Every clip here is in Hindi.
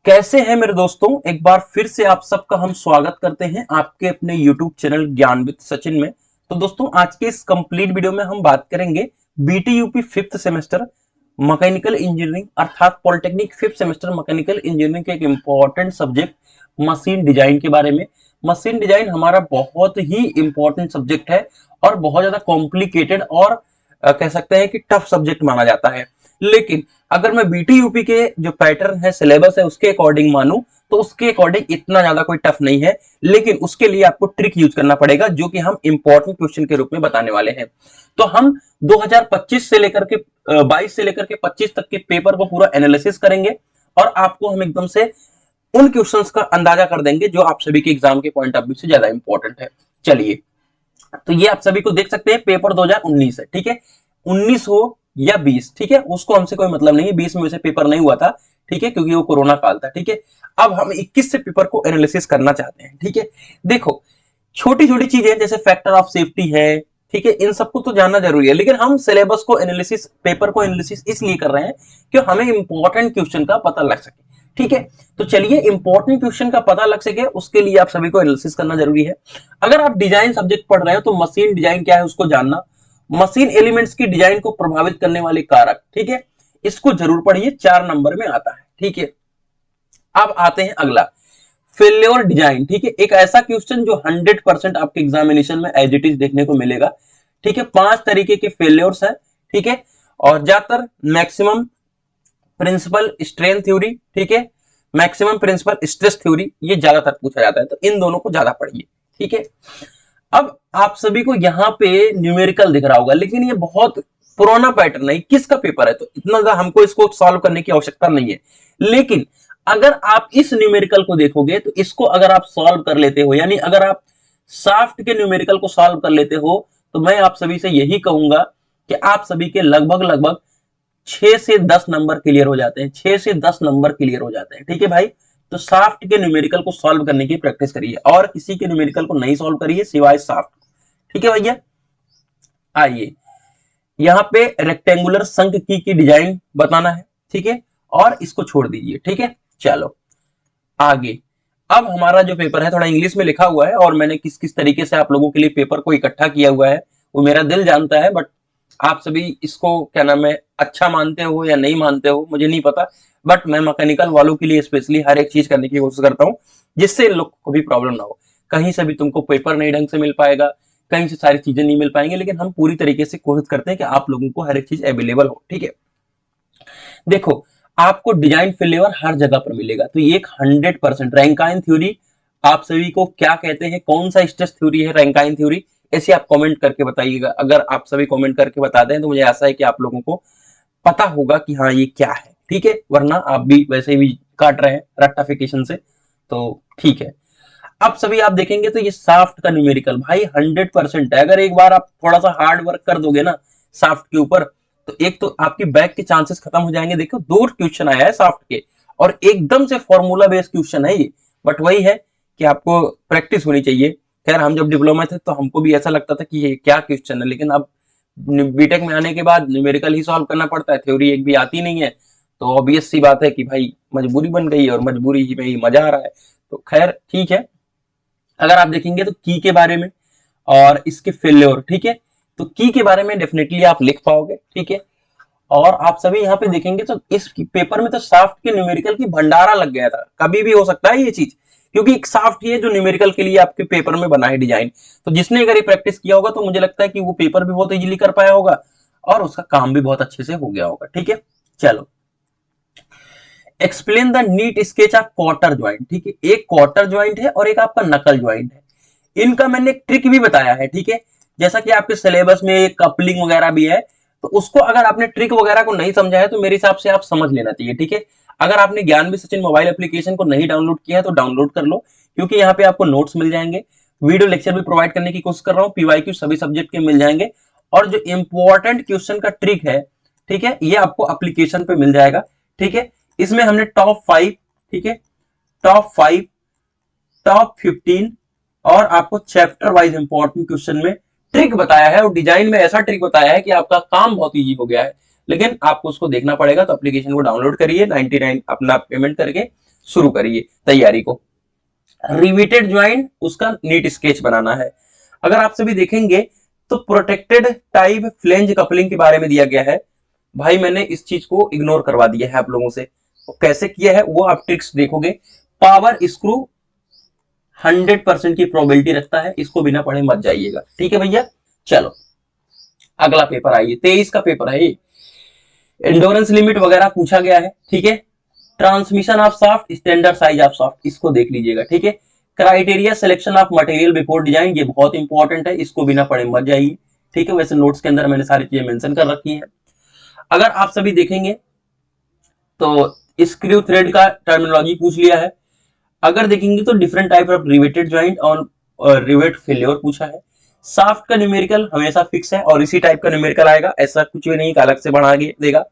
कैसे हैं मेरे दोस्तों। एक बार फिर से आप सबका हम स्वागत करते हैं आपके अपने YouTube चैनल ज्ञान विद सचिन में। तो दोस्तों आज के इस कंप्लीट वीडियो में हम बात करेंगे BTUP fifth semester mechanical engineering अर्थात polytechnic fifth semester mechanical engineering के एक इंपॉर्टेंट सब्जेक्ट मशीन डिजाइन के बारे में। मशीन डिजाइन हमारा बहुत ही इंपॉर्टेंट सब्जेक्ट है और बहुत ज्यादा कॉम्प्लिकेटेड और कह सकते हैं कि टफ सब्जेक्ट माना जाता है। लेकिन अगर मैं बीटीयूपी के जो पैटर्न है सिलेबस है उसके अकॉर्डिंग मानूं तो उसके अकॉर्डिंग इतना ज्यादा कोई टफ नहीं है, लेकिन उसके लिए आपको ट्रिक यूज करना पड़ेगा जो कि हम इंपॉर्टेंट क्वेश्चन के रूप में बताने वाले हैं। तो हम 2025 से लेकर के 22 से लेकर के 25 तक के पेपर को पूरा एनालिसिस करेंगे और आपको हम एकदम से उन क्वेश्चंस का अंदाजा कर देंगे जो आप सभी के एग्जाम के पॉइंट ऑफ व्यू से ज्यादा इंपॉर्टेंट है। चलिए, तो ये आप सभी को देख सकते हैं पेपर 2019 है, ठीक है। 19 हो या 20, ठीक है, उसको हमसे कोई मतलब नहीं है। 20 में वैसे पेपर नहीं हुआ था, ठीक है, क्योंकि वो कोरोना काल था, ठीक है। अब हम 21 से पेपर को एनालिसिस करना चाहते हैं, ठीक है। देखो, छोटी छोटी चीजें जैसे फैक्टर ऑफ सेफ्टी है, ठीक है, इन सबको तो जानना जरूरी है, लेकिन हम सिलेबस को एनालिसिस, पेपर को एनालिसिस इसलिए कर रहे हैं कि हमें इंपॉर्टेंट क्वेश्चन का पता लग सके, ठीक है। तो चलिए, इंपॉर्टेंट क्वेश्चन का पता लग सके उसके लिए आप सभी को एनालिसिस करना जरूरी है। अगर आप डिजाइन सब्जेक्ट पढ़ रहे हो तो मशीन डिजाइन क्या है उसको जानना, मशीन एलिमेंट्स की डिजाइन को प्रभावित करने वाले कारक, ठीक है, इसको जरूर पढ़िए, 4 नंबर में आता है, ठीक है। अब आते हैं अगला, फेल्योर डिजाइन, ठीक है। एक ऐसा क्वेश्चन जो 100% आपके एग्जामिनेशन में एज इट इज देखने को मिलेगा, ठीक है। 5 तरीके के फेल्योर्स है, ठीक है, और ज्यादातर मैक्सिमम प्रिंसिपल स्ट्रेन थ्योरी, ठीक है, मैक्सिमम प्रिंसिपल स्ट्रेस थ्योरी, ये ज्यादातर पूछा जाता है, तो इन दोनों को ज्यादा पढ़िए, ठीक है। अब आप सभी को यहाँ पे न्यूमेरिकल दिख रहा होगा, लेकिन ये बहुत पुराना पैटर्न है, किसका पेपर है, तो इतना ज्यादा हमको इसको सॉल्व करने की आवश्यकता नहीं है। लेकिन अगर आप इस न्यूमेरिकल को देखोगे तो इसको अगर आप सॉल्व कर लेते हो, यानी अगर आप शाफ्ट के न्यूमेरिकल को सॉल्व कर लेते हो, तो मैं आप सभी से यही कहूंगा कि आप सभी के लगभग लगभग 6 से 10 नंबर क्लियर हो जाते हैं, 6 से 10 नंबर क्लियर हो जाते हैं, ठीक है भाई। तो शाफ्ट के न्यूमेरिकल को सॉल्व करने की प्रैक्टिस करिए और किसी के न्यूमेरिकल को नहीं सॉल्व करिए सिवाय शाफ्ट, ठीक है भैया। आइए, यहाँ पे रेक्टेंगुलर शंख की डिजाइन बताना है, ठीक है, और इसको छोड़ दीजिए, ठीक है। चलो आगे, अब हमारा जो पेपर है थोड़ा इंग्लिश में लिखा हुआ है और मैंने किस किस तरीके से आप लोगों के लिए पेपर को इकट्ठा किया हुआ है वो मेरा दिल जानता है, बट आप सभी इसको क्या नाम है अच्छा मानते हो या नहीं मानते हो मुझे नहीं पता, बट मैं मैकेनिकल वालों के लिए स्पेशली हर एक चीज करने की कोशिश करता हूँ जिससे इन लोग को भी प्रॉब्लम ना हो। कहीं से भी तुमको पेपर नहीं ढंग से मिल पाएगा, कहीं से सारी चीजें नहीं मिल पाएंगी, लेकिन हम पूरी तरीके से कोशिश करते हैं कि आप लोगों को हर एक चीज अवेलेबल हो, ठीक है। देखो, आपको डिजाइन फेल्योर हर जगह पर मिलेगा, तो ये एक 100% रैंकाइन थ्योरी आप सभी को क्या कहते हैं, कौन सा स्ट्रेस थ्योरी है रैंकाइन थ्योरी, ऐसे आप कमेंट करके बताइएगा। अगर आप सभी कमेंट करके बता दें तो मुझे आशा है कि आप लोगों को पता होगा कि हाँ ये क्या है, ठीक है, वरना आप भी वैसे भी काट रहे हैं रेक्टिफिकेशन से, तो ठीक है। अब सभी आप देखेंगे तो ये शाफ्ट का न्यूमेरिकल भाई 100% है। अगर एक बार आप थोड़ा सा हार्ड वर्क कर दोगे ना शाफ्ट के ऊपर, तो एक तो आपकी बैक के चांसेस खत्म हो जाएंगे। देखो 2 क्वेश्चन आया है शाफ्ट के और एकदम से फॉर्मूला बेस्ड क्वेश्चन है ये, बट वही है कि आपको प्रैक्टिस होनी चाहिए। खैर हम जब डिप्लोमा थे तो हमको भी ऐसा लगता था कि ये क्या क्वेश्चन है, लेकिन अब बीटेक में आने के बाद न्यूमेरिकल ही सॉल्व करना पड़ता है, थ्योरी एक भी आती नहीं है, तो ऑब्वियस सी बात है कि भाई मजबूरी बन गई है और मजबूरी ही में ही मजा आ रहा है। तो खैर ठीक है। अगर आप देखेंगे तो की के बारे में और इसके फेल्योर, ठीक है, तो की के बारे में डेफिनेटली आप लिख पाओगे, ठीक है। और आप सभी यहाँ पे देखेंगे तो इस पेपर में तो शाफ्ट के न्यूमेरिकल की भंडारा लग गया था, कभी भी हो सकता है ये चीज, क्योंकि एक शाफ्ट ही है जो न्यूमेरिकल के लिए आपके पेपर में बना है डिजाइन। तो जिसने अगर ये प्रैक्टिस किया होगा तो मुझे लगता है कि वो पेपर भी बहुत इजीली कर पाया होगा और उसका काम भी बहुत अच्छे से हो गया होगा, ठीक है। चलो, explain the NEET sketch of quarter joint, ठीक है, एक क्वार्टर ज्वाइंट है और एक आपका नकल ज्वाइंट है। इनका मैंने एक ट्रिक भी बताया है, ठीक है, जैसा कि आपके सिलेबस में कपलिंग वगैरह भी है, तो उसको अगर आपने ट्रिक वगैरह को नहीं समझा है तो मेरे हिसाब से आप समझ लेना चाहिए, ठीक है। अगर आपने ज्ञान भी सचिन मोबाइल एप्लीकेशन को नहीं डाउनलोड किया है तो डाउनलोड कर लो, क्योंकि यहाँ पे आपको नोट्स मिल जाएंगे, वीडियो लेक्चर भी प्रोवाइड करने की कोशिश कर रहा हूँ, पीवाईक्यू सभी सब्जेक्ट के मिल जाएंगे, और जो इंपॉर्टेंट क्वेश्चन का ट्रिक है, ठीक है, ये आपको एप्लीकेशन पे मिल जाएगा, ठीक है। इसमें हमने टॉप 5, ठीक है, टॉप 5, टॉप 15 और आपको चैप्टर वाइज इंपॉर्टेंट क्वेश्चन में ट्रिक बताया है, और डिजाइन में ऐसा ट्रिक बताया है कि आपका काम बहुत इजी हो गया है, लेकिन आपको उसको देखना पड़ेगा। तो एप्लीकेशन को डाउनलोड करिए 99 अपना पेमेंट करके, शुरू करिए तैयारी को। रिवेटेड ज्वाइंट, उसका नीट स्केच बनाना है। अगर आप सभी देखेंगे तो प्रोटेक्टेड टाइप फ्लेंज कपलिंग के बारे में दिया गया है। भाई मैंने इस चीज को इग्नोर करवा दिया है आप लोगों से, तो कैसे किया है वो आप ट्रिक्स देखोगे। पावर स्क्रू 100% की प्रोबेबिलिटी रखता है, इसको बिना पढ़े मत जाइएगा, ठीक है भैया। चलो अगला पेपर आइए, 23 का पेपर है ये। एंडोरेंस लिमिट वगैरह पूछा गया है, ठीक है। Transmission of shaft, standard size of shaft, इसको देख लीजिएगा, ठीक है। Criteria selection of material before design, ये बहुत इंपॉर्टेंट है, इसको बिना पढ़े मत जाइए, ठीक है। वैसे नोट्स के अंदर मैंने सारी चीजें मेंशन कर रखी हैं। अगर आप सभी देखेंगे तो स्क्रू थ्रेड का टर्मिनोलॉजी पूछ लिया है। अगर देखेंगे तो different type of riveted joint और रिवेट फेल्योर पूछा है। शाफ्ट का न्यूमेरिकल हमेशा फिक्स है और इसी टाइप का न्यूमेरिकल आएगा, ऐसा कुछ भी नहीं अलग से बढ़ा देगा।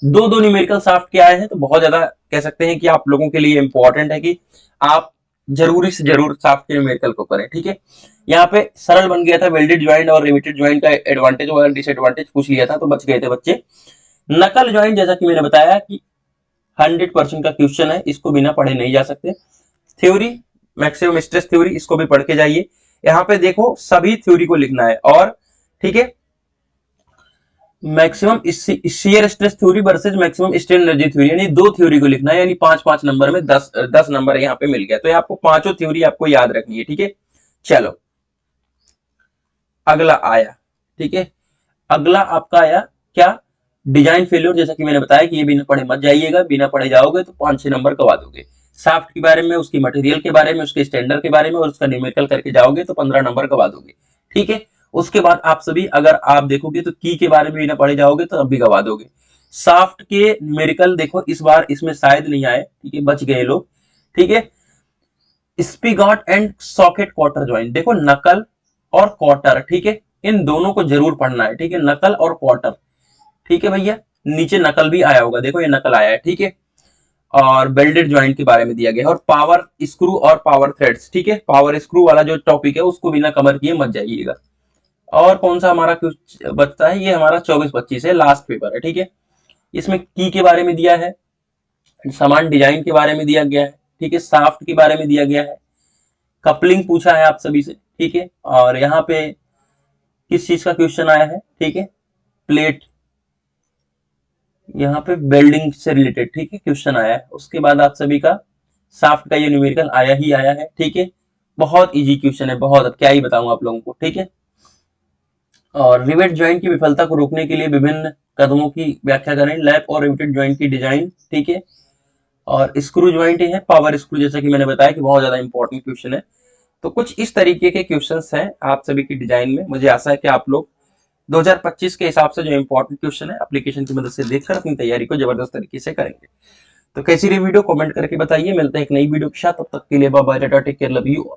दो न्यूमेरिकल शाफ्ट के आए हैं, तो बहुत ज्यादा कह सकते हैं कि आप लोगों के लिए इंपॉर्टेंट है कि आप जरूरी से जरूर शाफ्ट के न्यूमेरिकल को करें, ठीक है। यहाँ पे सरल बन गया था, वेल्डेड ज्वाइंट और रिवेटेड ज्वाइंट का एडवांटेज और डिसएडवांटेज पूछ लिया था, तो बच गए थे बच्चे। नकल ज्वाइंट, जैसा कि मैंने बताया कि 100% का क्वेश्चन है, इसको बिना पढ़े नहीं जा सकते। थ्योरी, मैक्सिमम स्ट्रेस थ्योरी, इसको भी पढ़ के जाइए। यहाँ पे देखो सभी थ्योरी को लिखना है, और ठीक है maximum shear stress theory versus maximum strain energy theory, यानी दो थ्योरी को लिखना है, यानी 5-5 नंबर में 10 नंबर यहाँ पे मिल गया, तो आपको पांचों थ्योरी आपको याद रखनी है, ठीक है। चलो अगला आया, ठीक है। अगला आपका आया क्या, डिजाइन फेल्योर, जैसा कि मैंने बताया कि ये बिना पढ़े मत जाइएगा, बिना पढ़े जाओगे तो 5-6 नंबर गवा दोगे। शाफ्ट के बारे में, उसकी मटेरियल के बारे में, उसके स्टैंडर्ड के बारे में और उसका न्यूमेरिकल करके जाओगे तो 15 नंबर गवा दोगे, ठीक है। उसके बाद आप सभी अगर आप देखोगे तो की के बारे में बिना पढ़े जाओगे तो अब भी गवा दोगे। शाफ्ट के न्यूमेरिकल देखो इस बार इसमें शायद नहीं आए, ठीक है, बच गए लोग, ठीक है। स्पिगॉट एंड सॉकेट क्वार्टर ज्वाइंट, देखो नकल और क्वार्टर, ठीक है, इन दोनों को जरूर पढ़ना है, ठीक है, नकल और क्वार्टर, ठीक है भैया। नीचे नकल भी आया होगा, देखो ये नकल आया है, ठीक है। और बेल्डेड ज्वाइंट के बारे में दिया गया है, और पावर स्क्रू और पावर थ्रेड्स, ठीक है। पावर स्क्रू वाला जो टॉपिक है उसको बिना कवर किए मत जाइएगा। और कौन सा हमारा कुछ बचता है, ये हमारा 24-25 है, लास्ट पेपर है, ठीक है। इसमें की के बारे में दिया है, समान डिजाइन के बारे में दिया गया है, ठीक है, शाफ्ट के बारे में दिया गया है, कपलिंग पूछा है आप सभी से, ठीक है। और यहाँ पे किस चीज का क्वेश्चन आया है, ठीक है, प्लेट, यहाँ पे वेल्डिंग से रिलेटेड, ठीक है, क्वेश्चन आया है। उसके बाद आप सभी का शाफ्ट का ये न्यूमेरिकल आया ही आया है, ठीक है। बहुत इजी क्वेश्चन है, बहुत, अब क्या ही बताऊं आप लोगों को, ठीक है। और रिवेट ज्वाइंट की विफलता को रोकने के लिए विभिन्न कदमों की व्याख्या करें, लैप और रिवेटेड ज्वाइंट की डिजाइन, ठीक है। और स्क्रू ज्वाइंट है, पावर स्क्रू, जैसा कि मैंने बताया कि बहुत ज्यादा इंपॉर्टेंट क्वेश्चन है। तो कुछ इस तरीके के क्वेश्चंस हैं आप सभी की डिजाइन में। मुझे आशा है कि आप लोग 2025 के हिसाब से जो इंपॉर्टेंट क्वेश्चन है एप्लीकेशन की मदद से देखकर अपनी तैयारी को जबरदस्त तरीके से करेंगे। तो कैसी रही वीडियो कमेंट करके बताइए। मिलते हैं एक नई वीडियो के साथ, तब तक के लिए bye bye, tata, take care, love you.